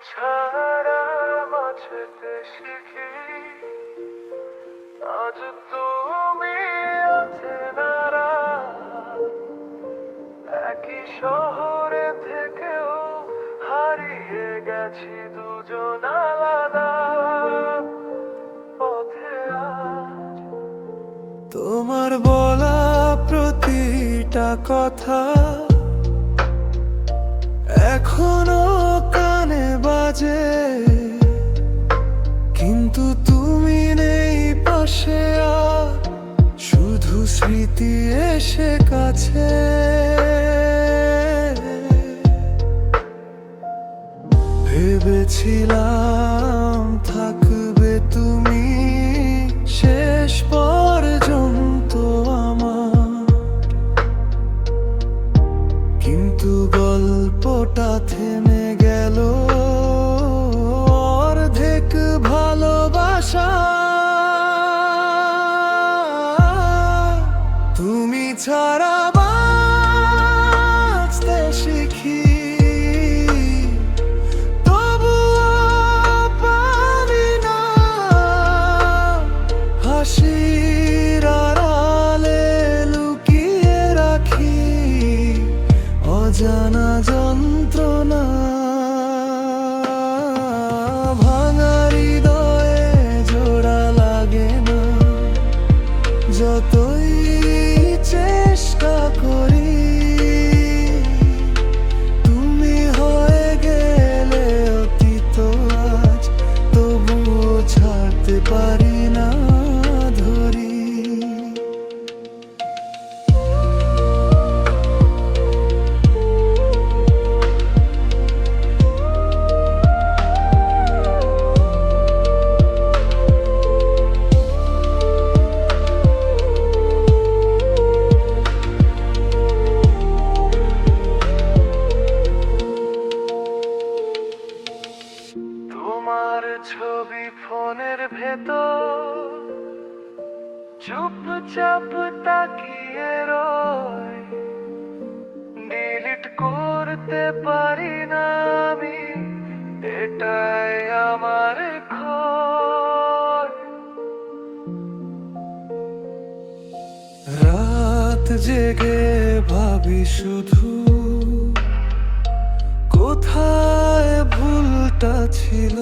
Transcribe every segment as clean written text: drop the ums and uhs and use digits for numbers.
ছাড়া বাঁচতে শিখি, আজ তুমি অচেনারা একই শহরে থেকেও হারিয়ে গেছি দুজন আলাদা পথে। আজ তোমার বলা প্রতিটা কথা এখনো কানে বাজে, কিন্তু তুমি নেই পাশে, আর শুধু স্মৃতি এসে কাছে। ভেবেছিলাম থাকবে তুমি শেষ পর্যন্ত আমার, কিন্তু গল্পটা থেমে গেল অর্ধেক ভালোবাসা। তুমি ছাড়া বাঁচতে শিখি, তবুও পারি না হাসির আড়ালে লুকিয়ে রাখি অজানা যন্ত্রণা। ভাঙা হৃদয়ে জোড়া লাগে না, যতই চেষ্টা করি। তুমি হয়ে গেলে অতীত আজ, তবুও ছাড়তে পারি না ধরি। তোমার ছবি ফোনের ভেতর চুপচাপ তাকিয়ে রয়, ডিলিট করতে পারি না আমি, এটাই আমার ক্ষয়। রাত জেগে ভাবি শুধু কোথায় ভুলটা ছিল।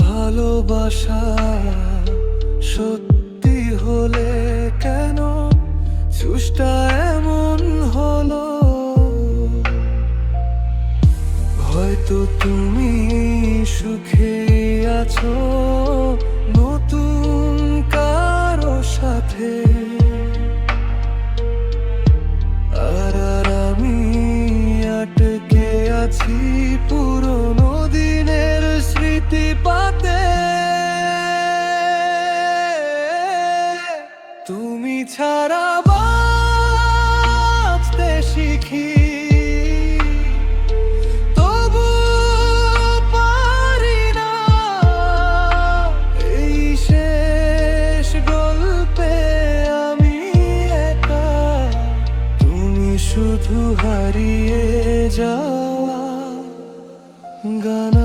ভালোবাসা সত্যি হলে কেন চুষ্টা এমন হলো? হয়তো তুমি সুখে আছো নতুন কারো সাথে, আর আমি আটকে আছি পুরনো দিনের স্মৃতি পাতে। তুমি ছাড়া বাঁচতে শিখি, তবু পারি না এই শেষ গল্পে আমি একা। তুমি শুধু হারিয়ে যাওয়া গান